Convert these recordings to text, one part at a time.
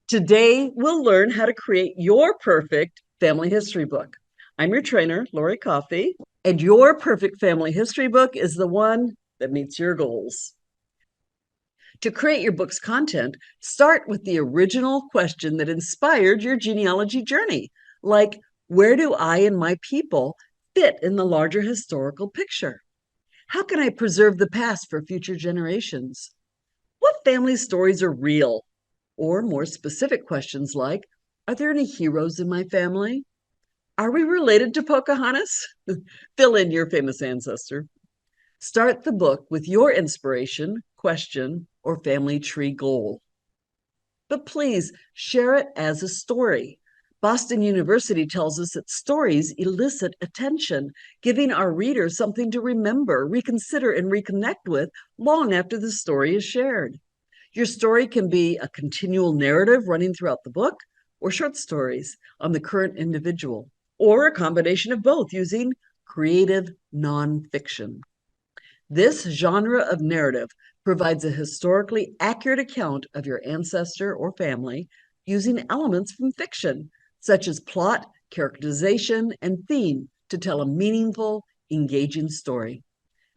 Today, we'll learn how to create your perfect family history book. I'm your trainer, Lori Coffey, and your perfect family history book is the one that meets your goals. To create your book's content, start with the original question that inspired your genealogy journey, like, where do I and my people fit in the larger historical picture? How can I preserve the past for future generations? What family stories are real? Or more specific questions like, are there any heroes in my family? Are we related to Pocahontas? Fill in your famous ancestor. Start the book with your inspiration, question, or family tree goal. But please share it as a story. Boston University tells us that stories elicit attention, giving our readers something to remember, reconsider, and reconnect with long after the story is shared. Your story can be a continual narrative running throughout the book, or short stories on the current individual, or a combination of both using creative nonfiction. This genre of narrative provides a historically accurate account of your ancestor or family using elements from fiction, such as plot, characterization, and theme, to tell a meaningful, engaging story.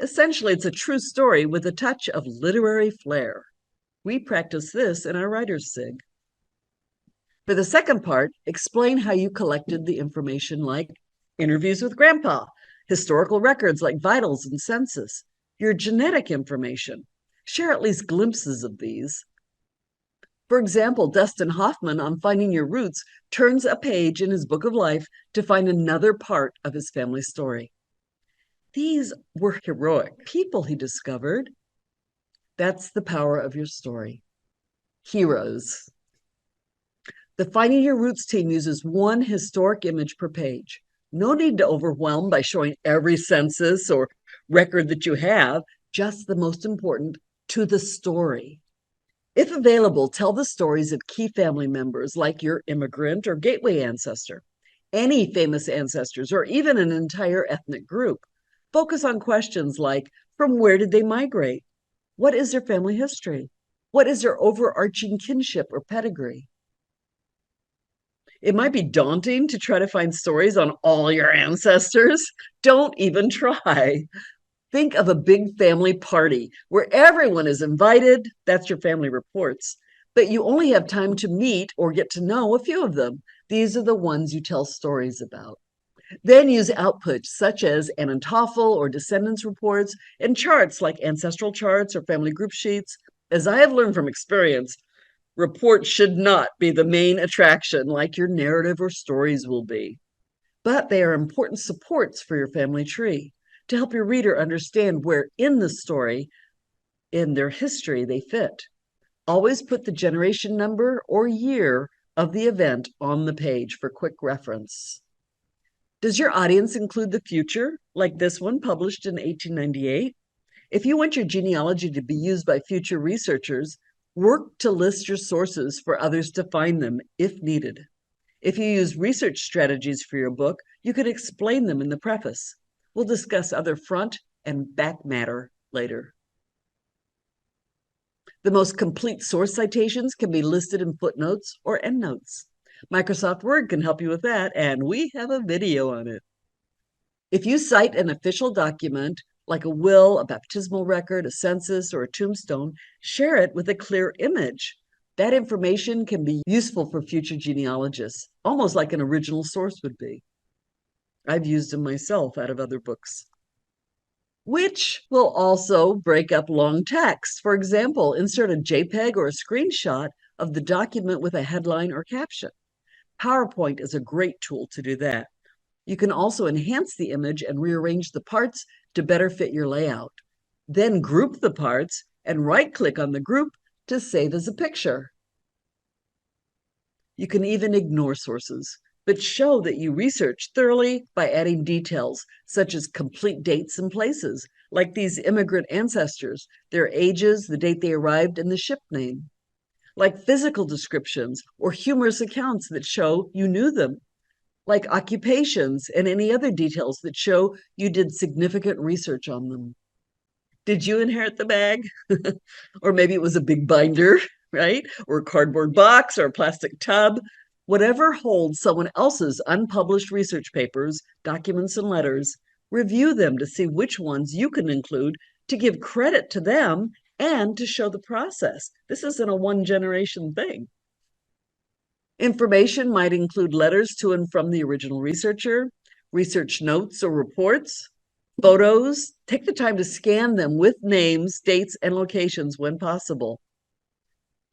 Essentially, it's a true story with a touch of literary flair. We practice this in our writer's SIG. For the second part, explain how you collected the information like interviews with grandpa, historical records like vitals and census, your genetic information. Share at least glimpses of these. For example, Dustin Hoffman on Finding Your Roots turns a page in his book of life to find another part of his family story. These were heroic people, he discovered. That's the power of your story. Heroes. The Finding Your Roots team uses one historic image per page. No need to overwhelm by showing every census or record that you have, just the most important to the story. If available, tell the stories of key family members like your immigrant or gateway ancestor, any famous ancestors, or even an entire ethnic group. Focus on questions like, from where did they migrate? What is their family history? What is their overarching kinship or pedigree? It might be daunting to try to find stories on all your ancestors. Don't even try. Think of a big family party where everyone is invited. That's your family reports. But you only have time to meet or get to know a few of them. These are the ones you tell stories about. Then use outputs such as Ann and TOEFL or descendants reports and charts like ancestral charts or family group sheets. As I have learned from experience, reports should not be the main attraction like your narrative or stories will be, but they are important supports for your family tree to help your reader understand where in the story, in their history, they fit. Always put the generation number or year of the event on the page for quick reference. Does your audience include the future, like this one published in 1898? If you want your genealogy to be used by future researchers, work to list your sources for others to find them if needed. If you use research strategies for your book, you could explain them in the preface. We'll discuss other front and back matter later. The most complete source citations can be listed in footnotes or endnotes. Microsoft Word can help you with that, and we have a video on it. If you cite an official document, like a will, a baptismal record, a census, or a tombstone, share it with a clear image. That information can be useful for future genealogists, almost like an original source would be. I've used them myself out of other books. Which will also break up long text. For example, insert a JPEG or a screenshot of the document with a headline or caption. PowerPoint is a great tool to do that. You can also enhance the image and rearrange the parts to better fit your layout. Then group the parts and right-click on the group to save as a picture. You can even ignore sources, but show that you research thoroughly by adding details, such as complete dates and places, like these immigrant ancestors, their ages, the date they arrived, and the ship name. Like physical descriptions or humorous accounts that show you knew them, like occupations and any other details that show you did significant research on them. Did you inherit the bag? Or maybe it was a big binder? right? Or a cardboard box or a plastic tub. Whatever holds someone else's unpublished research papers, documents, and letters, review them to see which ones you can include to give credit to them and to show the process. This isn't a one generation thing. Information might include letters to and from the original researcher, research notes or reports, photos. Take the time to scan them with names, dates, and locations when possible.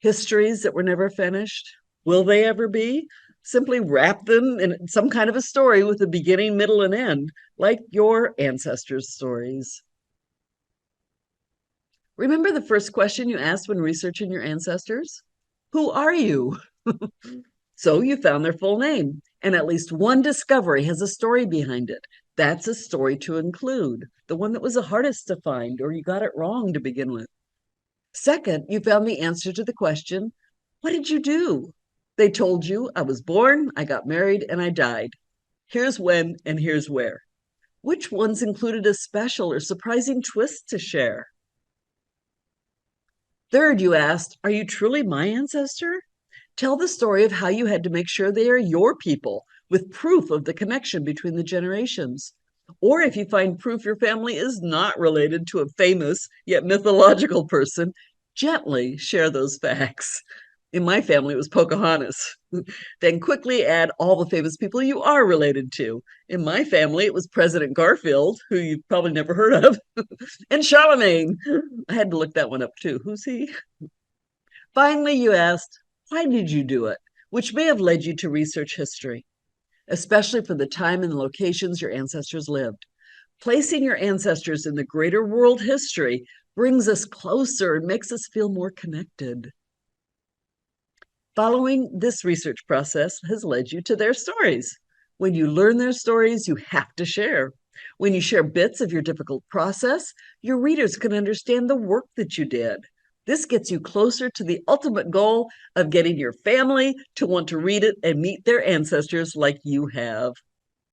Histories that were never finished. Will they ever be? Simply wrap them in some kind of a story with a beginning, middle, and end, like your ancestors' stories. Remember the first question you asked when researching your ancestors? Who are you? So you found their full name, and at least one discovery has a story behind it. That's a story to include, the one that was the hardest to find, or you got it wrong to begin with. Second, you found the answer to the question, what did you do? They told you, I was born, I got married, and I died. Here's when and here's where. Which ones included a special or surprising twist to share? Third, you asked, are you truly my ancestor? Tell the story of how you had to make sure they are your people, with proof of the connection between the generations. Or if you find proof your family is not related to a famous yet mythological person, gently share those facts. In my family, it was Pocahontas. Then quickly add all the famous people you are related to. In my family, it was President Garfield, who you've probably never heard of, and Charlemagne. I had to look that one up too. Who's he? Finally, you asked, why did you do it? Which may have led you to research history, especially for the time and the locations your ancestors lived. Placing your ancestors in the greater world history brings us closer and makes us feel more connected. Following this research process has led you to their stories. When you learn their stories, you have to share. When you share bits of your difficult process, your readers can understand the work that you did. This gets you closer to the ultimate goal of getting your family to want to read it and meet their ancestors like you have.